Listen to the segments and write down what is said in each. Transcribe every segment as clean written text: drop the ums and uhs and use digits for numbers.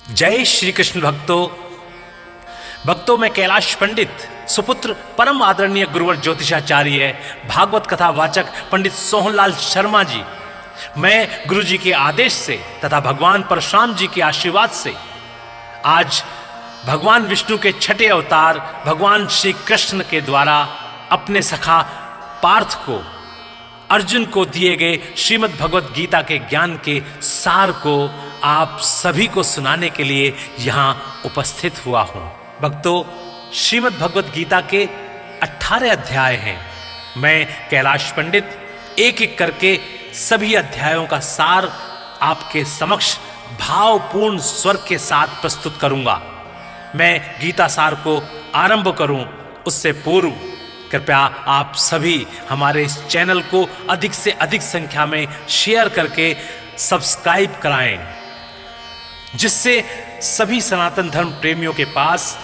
जय श्री कृष्ण भक्तों मैं कैलाश पंडित सुपुत्र परम आदरणीय गुरुवर ज्योतिषाचार्य भागवत कथा वाचक पंडित सोहनलाल शर्मा जी, मैं गुरु जी के आदेश से तथा भगवान परशुराम जी के आशीर्वाद से आज भगवान विष्णु के छठे अवतार भगवान श्री कृष्ण के द्वारा अपने सखा पार्थ को अर्जुन को दिए गए श्रीमद् भगवत गीता के ज्ञान के सार को आप सभी को सुनाने के लिए यहाँ उपस्थित हुआ हूँ। भक्तों, श्रीमद् भगवत गीता के 18 अध्याय हैं। मैं कैलाश पंडित एक एक करके सभी अध्यायों का सार आपके समक्ष भावपूर्ण स्वर के साथ प्रस्तुत करूंगा। मैं गीता सार को आरंभ करूं उससे पूर्व कृपया आप सभी हमारे इस चैनल को अधिक से अधिक संख्या में शेयर करके सब्सक्राइब कराएं, जिससे सभी सनातन धर्म प्रेमियों के पास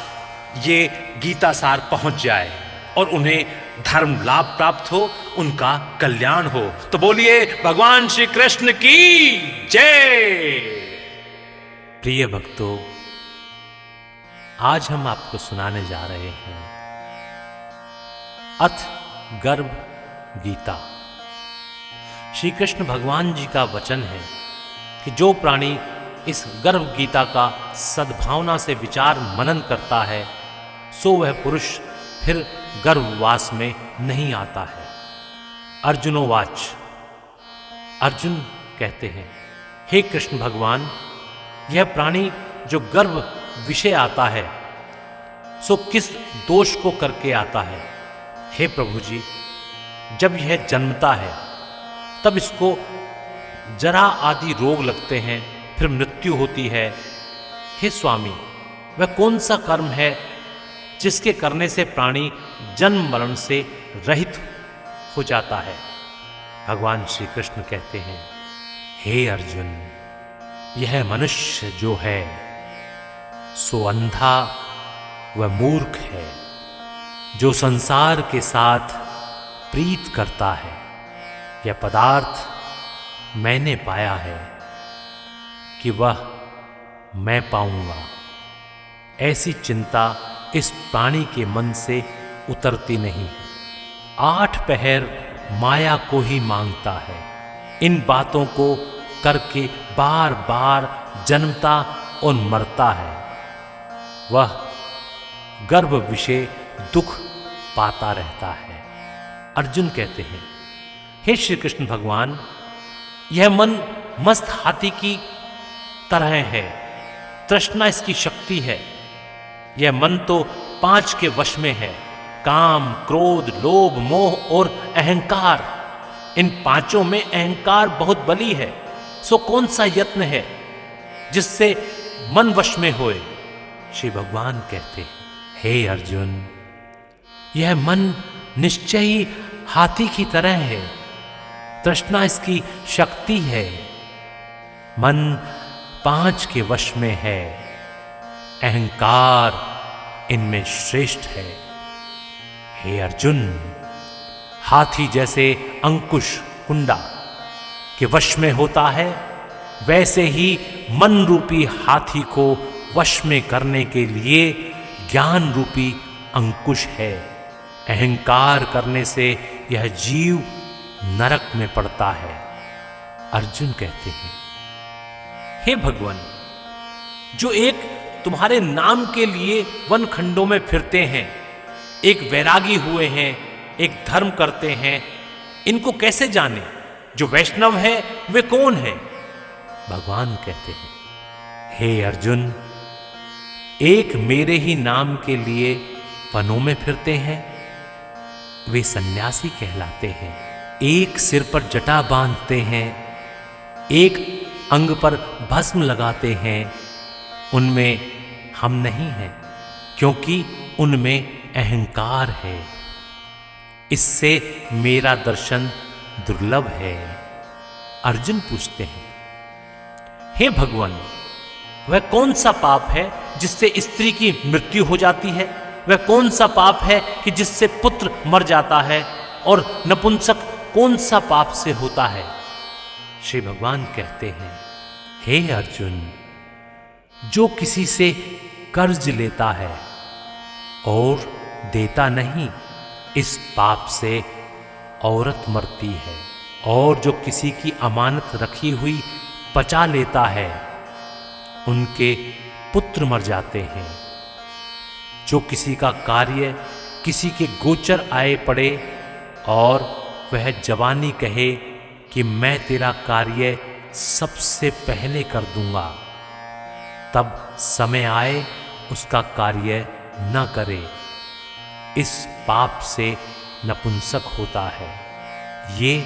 ये गीता सार पहुंच जाए और उन्हें धर्म लाभ प्राप्त हो, उनका कल्याण हो। तो बोलिए भगवान श्री कृष्ण की जय। प्रिय भक्तों, आज हम आपको सुनाने जा रहे हैं अथ गर्भ गीता। श्री कृष्ण भगवान जी का वचन है कि जो प्राणी इस गर्भ गीता का सद्भावना से विचार मनन करता है सो वह पुरुष फिर गर्भवास में नहीं आता है। अर्जुनोवाच, अर्जुन कहते हैं, हे कृष्ण भगवान, यह प्राणी जो गर्भ विषय आता है सो किस दोष को करके आता है? हे प्रभु जी, जब यह जन्मता है तब इसको जरा आदि रोग लगते हैं, फिर मृत्यु होती है। हे स्वामी, वह कौन सा कर्म है जिसके करने से प्राणी जन्म मरण से रहित हो जाता है? भगवान श्री कृष्ण कहते हैं, हे अर्जुन, यह मनुष्य जो है सो अंधा व मूर्ख है, जो संसार के साथ प्रीत करता है। यह पदार्थ मैंने पाया है कि वह मैं पाऊंगा, ऐसी चिंता इस प्राणी के मन से उतरती नहीं। 8 पहर माया को ही मांगता है, इन बातों को करके बार बार जन्मता और मरता है। वह गर्भ विषय दुख पाता रहता है। अर्जुन कहते हैं, हे श्री कृष्ण भगवान, यह मन मस्त हाथी की तरह है, तृष्णा इसकी शक्ति है। यह मन तो 5 के वश में है, काम, क्रोध, लोभ, मोह और अहंकार। इन 5 में अहंकार बहुत बली है, सो कौन सा यत्न है जिससे मन वश में होए? श्री भगवान कहते हैं, हे अर्जुन, यह मन निश्चय ही हाथी की तरह है, तृष्णा इसकी शक्ति है। मन 5 के वश में है, अहंकार इनमें श्रेष्ठ है। हे अर्जुन, हाथी जैसे अंकुश कुंडा के वश में होता है, वैसे ही मन रूपी हाथी को वश में करने के लिए ज्ञान रूपी अंकुश है। अहंकार करने से यह जीव नरक में पड़ता है। अर्जुन कहते हैं, हे भगवान, जो एक तुम्हारे नाम के लिए वन खंडों में फिरते हैं, एक वैरागी हुए हैं, एक धर्म करते हैं, इनको कैसे जाने? जो वैष्णव है वे कौन है? भगवान कहते हैं, हे अर्जुन, एक मेरे ही नाम के लिए वनों में फिरते हैं, वे सन्यासी कहलाते हैं। एक सिर पर जटा बांधते हैं, एक अंग पर भस्म लगाते हैं, उनमें हम नहीं हैं, क्योंकि उनमें अहंकार है। इससे मेरा दर्शन दुर्लभ है। अर्जुन पूछते हैं, हे भगवान, वह कौन सा पाप है जिससे स्त्री की मृत्यु हो जाती है? वह कौन सा पाप है कि जिससे पुत्र मर जाता है? और नपुंसक कौन सा पाप से होता है? श्री भगवान कहते हैं, हे अर्जुन, जो किसी से कर्ज लेता है और देता नहीं, इस पाप से औरत मरती है। और जो किसी की अमानत रखी हुई पचा लेता है, उनके पुत्र मर जाते हैं। जो किसी का कार्य किसी के गोचर आए पड़े और वह जवानी कहे कि मैं तेरा कार्य सबसे पहले कर दूंगा, तब समय आए उसका कार्य न करे, इस पाप से नपुंसक होता है। ये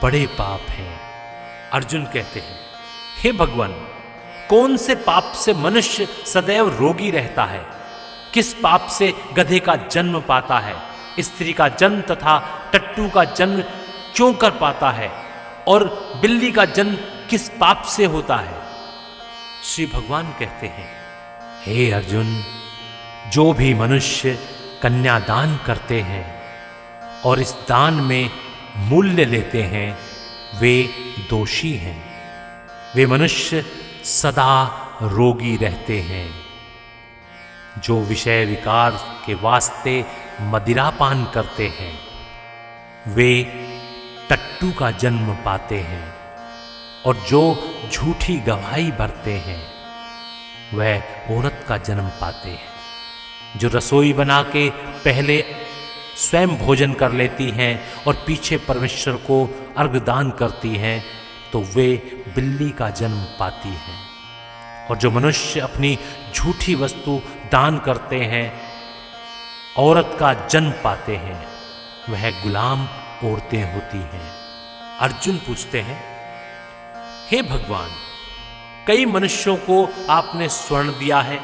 बड़े पाप हैं। अर्जुन कहते हैं, हे भगवान, कौन से पाप से मनुष्य सदैव रोगी रहता है? किस पाप से गधे का जन्म पाता है, स्त्री का जन्म तथा टट्टू का जन्म क्यों कर पाता है, और बिल्ली का जन्म किस पाप से होता है? श्री भगवान कहते हैं, हे अर्जुन, जो भी मनुष्य कन्यादान करते हैं और इस दान में मूल्य लेते हैं, वे दोषी हैं। वे मनुष्य सदा रोगी रहते हैं। जो विषय विकार के वास्ते मदिरापान करते हैं, वे टट्टू का जन्म पाते हैं। और जो झूठी गवाही भरते हैं, वह औरत का जन्म पाते हैं। जो रसोई बना के पहले स्वयं भोजन कर लेती हैं और पीछे परमेश्वर को अर्घदान करती हैं, तो वे बिल्ली का जन्म पाती हैं। और जो मनुष्य अपनी झूठी वस्तु दान करते हैं, औरत का जन्म पाते हैं, वह गुलाम औरतें होती हैं। अर्जुन पूछते हैं, हे भगवान, कई मनुष्यों को आपने स्वर्ण दिया है,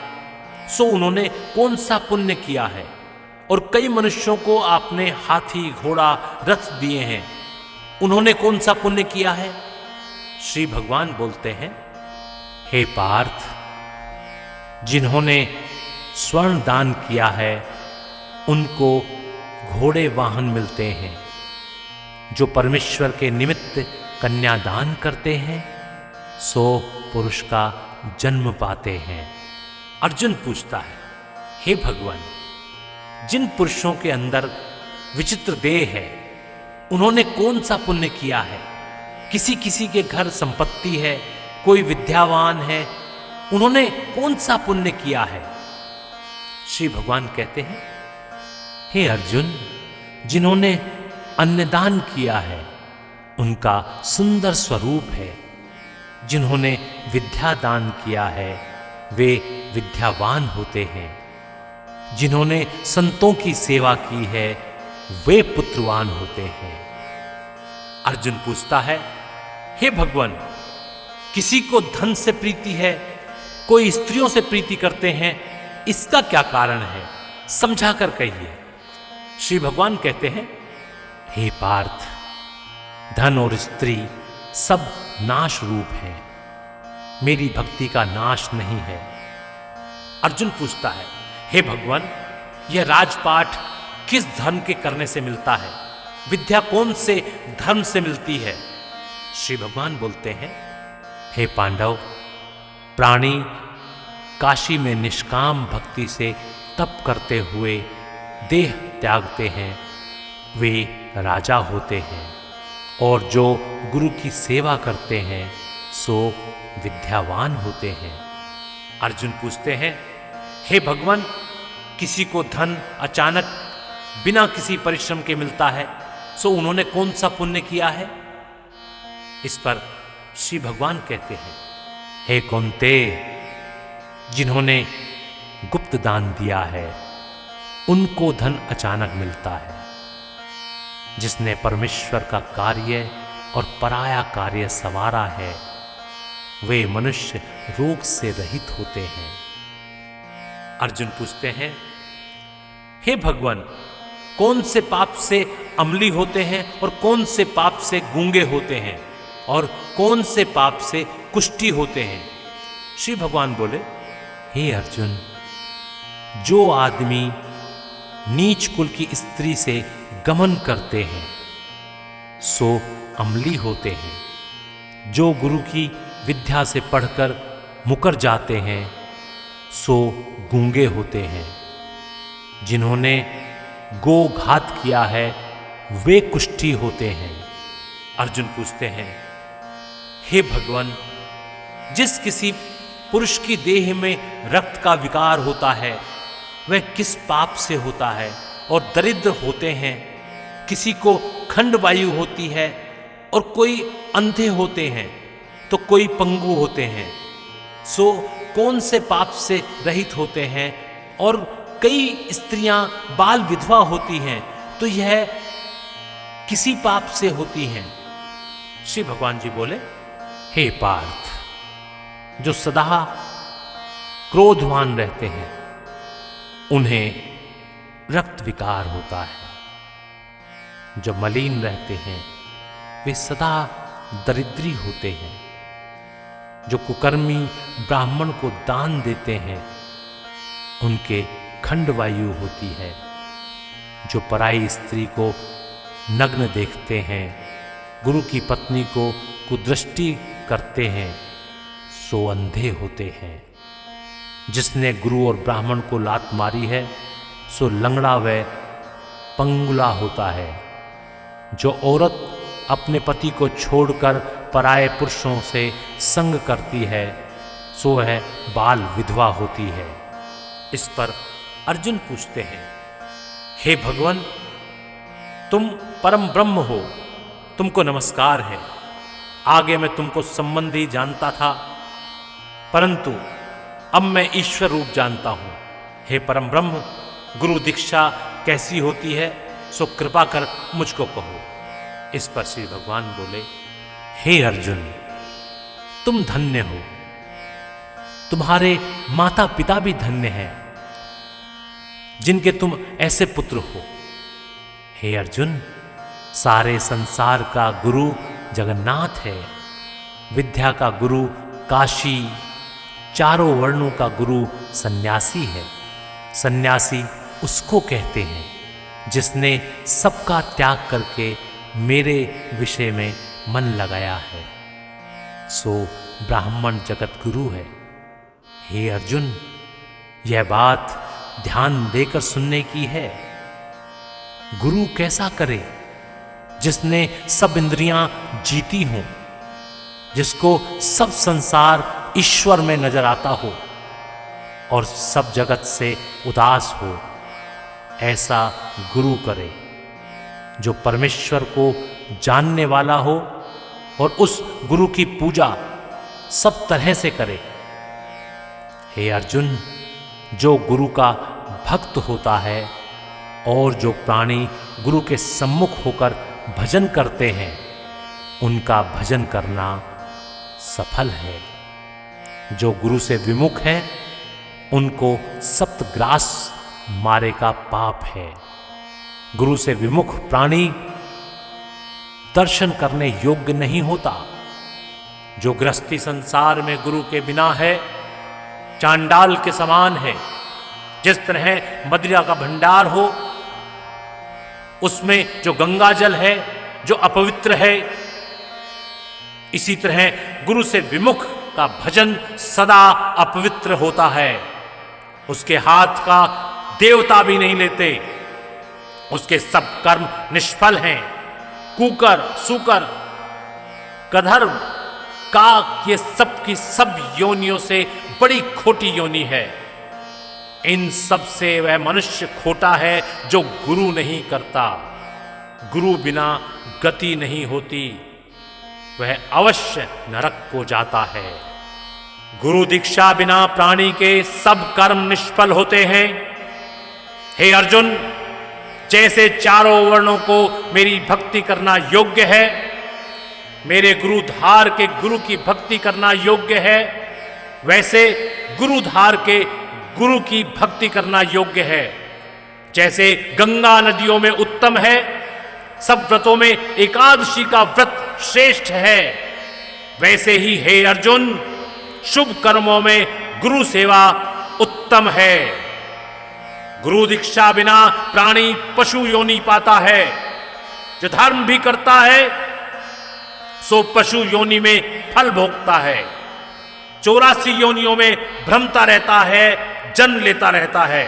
सो उन्होंने कौन सा पुण्य किया है? और कई मनुष्यों को आपने हाथी, घोड़ा, रथ दिए हैं, उन्होंने कौन सा पुण्य किया है? श्री भगवान बोलते हैं, हे पार्थ, जिन्होंने स्वर्ण दान किया है, उनको घोड़े वाहन मिलते हैं। जो परमेश्वर के निमित्त कन्यादान करते हैं, सो पुरुष का जन्म पाते हैं। अर्जुन पूछता है, हे भगवान, जिन पुरुषों के अंदर विचित्र देह है, उन्होंने कौन सा पुण्य किया है? किसी किसी के घर संपत्ति है, कोई विद्यावान है, उन्होंने कौन सा पुण्य किया है? श्री भगवान कहते हैं, हे अर्जुन, जिन्होंने अन्नदान किया है, उनका सुंदर स्वरूप है। जिन्होंने विद्या दान किया है, वे विद्यावान होते हैं। जिन्होंने संतों की सेवा की है, वे पुत्रवान होते हैं। अर्जुन पूछता है, हे भगवान, किसी को धन से प्रीति है, कोई स्त्रियों से प्रीति करते हैं, इसका क्या कारण है? समझा कर कहिए। श्री भगवान कहते हैं, हे पार्थ, धन और स्त्री सब नाश रूप है, मेरी भक्ति का नाश नहीं है। अर्जुन पूछता है, हे भगवान, यह राजपाट किस धर्म के करने से मिलता है? विद्या कौन से धर्म से मिलती है? श्री भगवान बोलते हैं, हे पांडव, प्राणी काशी में निष्काम भक्ति से तप करते हुए देह त्यागते हैं, वे राजा होते हैं। और जो गुरु की सेवा करते हैं, सो विद्यावान होते हैं। अर्जुन पूछते हैं, हे भगवान, किसी को धन अचानक बिना किसी परिश्रम के मिलता है, सो उन्होंने कौन सा पुण्य किया है? इस पर श्री भगवान कहते हैं, हे कौन्ते, जिन्होंने गुप्त दान दिया है, उनको धन अचानक मिलता है। जिसने परमेश्वर का कार्य और पराया कार्य संवारा है, वे मनुष्य रोग से रहित होते हैं। अर्जुन पूछते हैं, हे भगवान, कौन से पाप से अमली होते हैं और कौन से पाप से गूंगे होते हैं और कौन से पाप से कुष्ठी होते हैं? श्री भगवान बोले, हे अर्जुन, जो आदमी नीच कुल की स्त्री से गमन करते हैं, सो अमली होते हैं। जो गुरु की विद्या से पढ़कर मुकर जाते हैं, सो गूंगे होते हैं। जिन्होंने गो घात किया है वे कुष्ठी होते हैं। अर्जुन पूछते हैं, हे भगवान, जिस किसी पुरुष की देह में रक्त का विकार होता है वह किस पाप से होता है? और दरिद्र होते हैं, किसी को खंड वायु होती है और कोई अंधे होते हैं तो कोई पंगु होते हैं, सो कौन से पाप से रहित होते हैं? और कई स्त्रियां बाल विधवा होती हैं तो यह किसी पाप से होती हैं? श्री भगवान जी बोले, हे पार्थ, जो सदा क्रोधवान रहते हैं उन्हें रक्त विकार होता है। जो मलिन रहते हैं वे सदा दरिद्री होते हैं। जो कुकर्मी ब्राह्मण को दान देते हैं उनके खंड वायु होती है। जो पराई स्त्री को नग्न देखते हैं, गुरु की पत्नी को कुदृष्टि करते हैं, सो अंधे होते हैं। जिसने गुरु और ब्राह्मण को लात मारी है सो लंगड़ा व पंगुला होता है। जो औरत अपने पति को छोड़कर पराये पुरुषों से संग करती है सो है बाल विधवा होती है। इस पर अर्जुन पूछते हैं, हे भगवान, तुम परम ब्रह्म हो, तुमको नमस्कार है। आगे मैं तुमको संबंधी जानता था, परंतु अब मैं ईश्वर रूप जानता हूं। हे परम ब्रह्म, गुरु दीक्षा कैसी होती है सो कृपा कर मुझको कहो। इस पर श्री भगवान बोले, हे अर्जुन, तुम धन्य हो, तुम्हारे माता पिता भी धन्य हैं जिनके तुम ऐसे पुत्र हो। हे अर्जुन, सारे संसार का गुरु जगन्नाथ है। विद्या का गुरु काशी, चारों वर्णों का गुरु सन्यासी है। सन्यासी उसको कहते हैं जिसने सबका त्याग करके मेरे विषय में मन लगाया है, सो ब्राह्मण जगत गुरु है। हे अर्जुन, यह बात ध्यान देकर सुनने की है। गुरु कैसा करे? जिसने सब इंद्रियां जीती हों, जिसको सब संसार ईश्वर में नजर आता हो और सब जगत से उदास हो, ऐसा गुरु करे। जो परमेश्वर को जानने वाला हो और उस गुरु की पूजा सब तरह से करे। हे अर्जुन, जो गुरु का भक्त होता है और जो प्राणी गुरु के सम्मुख होकर भजन करते हैं उनका भजन करना सफल है। जो गुरु से विमुख है उनको सप्तग्रास मारे का पाप है। गुरु से विमुख प्राणी दर्शन करने योग्य नहीं होता। जो गृहस्थी संसार में गुरु के बिना है चांडाल के समान है। जिस तरह मदिरा का भंडार हो उसमें जो गंगा जल है जो अपवित्र है, इसी तरह गुरु से विमुख का भजन सदा अपवित्र होता है। उसके हाथ का देवता भी नहीं लेते, उसके सब कर्म निष्फल हैं। कुकर, सुकर, कधर्म, काक, ये सब की सब योनियों से बड़ी खोटी योनि है। इन सब से वह मनुष्य खोटा है जो गुरु नहीं करता। गुरु बिना गति नहीं होती, वह अवश्य नरक को जाता है। गुरु दीक्षा बिना प्राणी के सब कर्म निष्फल होते हैं। हे अर्जुन, जैसे चारों वर्णों को मेरी भक्ति करना योग्य है, मेरे गुरुधार के गुरु की भक्ति करना योग्य है, वैसे गुरुधार के गुरु की भक्ति करना योग्य है। जैसे गंगा नदियों में उत्तम है, सब व्रतों में एकादशी का व्रत श्रेष्ठ है, वैसे ही हे अर्जुन, शुभ कर्मों में गुरु सेवा उत्तम है। गुरु दीक्षा बिना प्राणी पशु योनि पाता है। जो धर्म भी करता है सो पशु योनि में फल भोगता है। 84 योनियों में भ्रमता रहता है, जन्म लेता रहता है।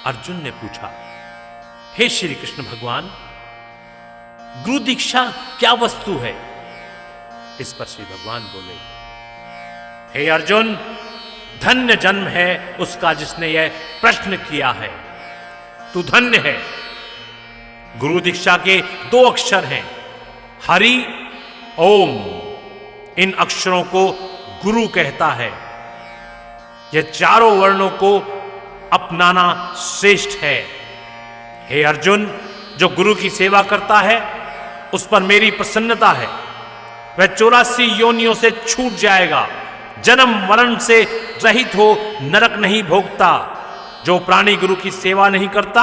अर्जुन ने पूछा, हे श्री कृष्ण भगवान, गुरु दीक्षा क्या वस्तु है? इस पर श्री भगवान बोले, हे अर्जुन, धन्य जन्म है उसका जिसने यह प्रश्न किया है। तू धन्य है। गुरु दीक्षा के 2 अक्षर हैं, हरि, ओम। इन अक्षरों को गुरु कहता है। यह चारों वर्णों को अपनाना श्रेष्ठ है। हे अर्जुन, जो गुरु की सेवा करता है उस पर मेरी प्रसन्नता है। वह 84 योनियों से छूट जाएगा, जन्म मरण से रहित हो नरक नहीं भोगता। जो प्राणी गुरु की सेवा नहीं करता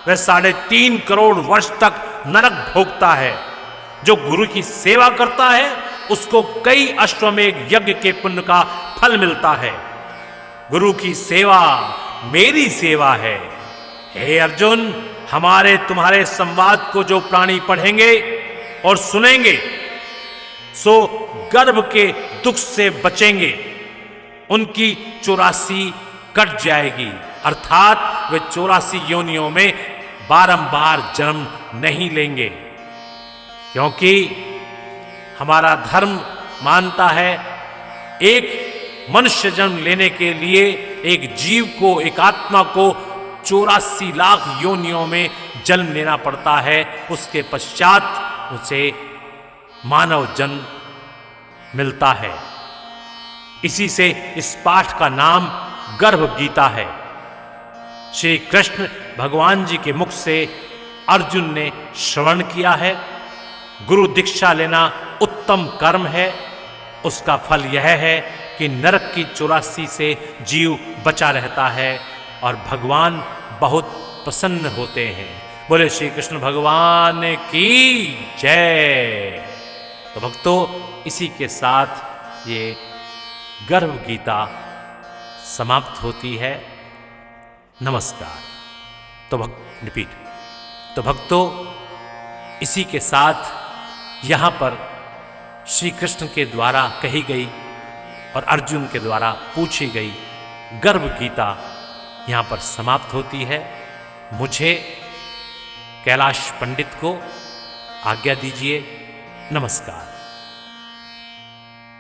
वह 3.5 करोड़ वर्ष तक नरक भोगता है। जो गुरु की सेवा करता है उसको कई अश्वमेध यज्ञ के पुण्य का फल मिलता है। गुरु की सेवा मेरी सेवा है। हे अर्जुन, हमारे तुम्हारे संवाद को जो प्राणी पढ़ेंगे और सुनेंगे सो गर्भ के दुख से बचेंगे। उनकी 84 कट जाएगी, अर्थात वे 84 योनियों में बारंबार जन्म नहीं लेंगे। क्योंकि हमारा धर्म मानता है एक मनुष्य जन्म लेने के लिए एक जीव को, एक आत्मा को 84 लाख योनियों में जन्म लेना पड़ता है। उसके पश्चात उसे मानव जन्म मिलता है। इसी से इस पाठ का नाम गर्भ गीता है। श्री कृष्ण भगवान जी के मुख से अर्जुन ने श्रवण किया है। गुरु दीक्षा लेना उत्तम कर्म है। उसका फल यह है कि नरक की 84 से जीव बचा रहता है और भगवान बहुत प्रसन्न होते हैं। बोले श्री कृष्ण भगवान की जय। तो भक्तों, इसी के साथ ये गर्भ गीता समाप्त होती है। नमस्कार। तो रिपीट। तो भक्तों, इसी के साथ यहाँ पर श्री कृष्ण के द्वारा कही गई और अर्जुन के द्वारा पूछी गई गर्भ गीता यहाँ पर समाप्त होती है। मुझे कैलाश पंडित को आज्ञा दीजिए। नमस्कार।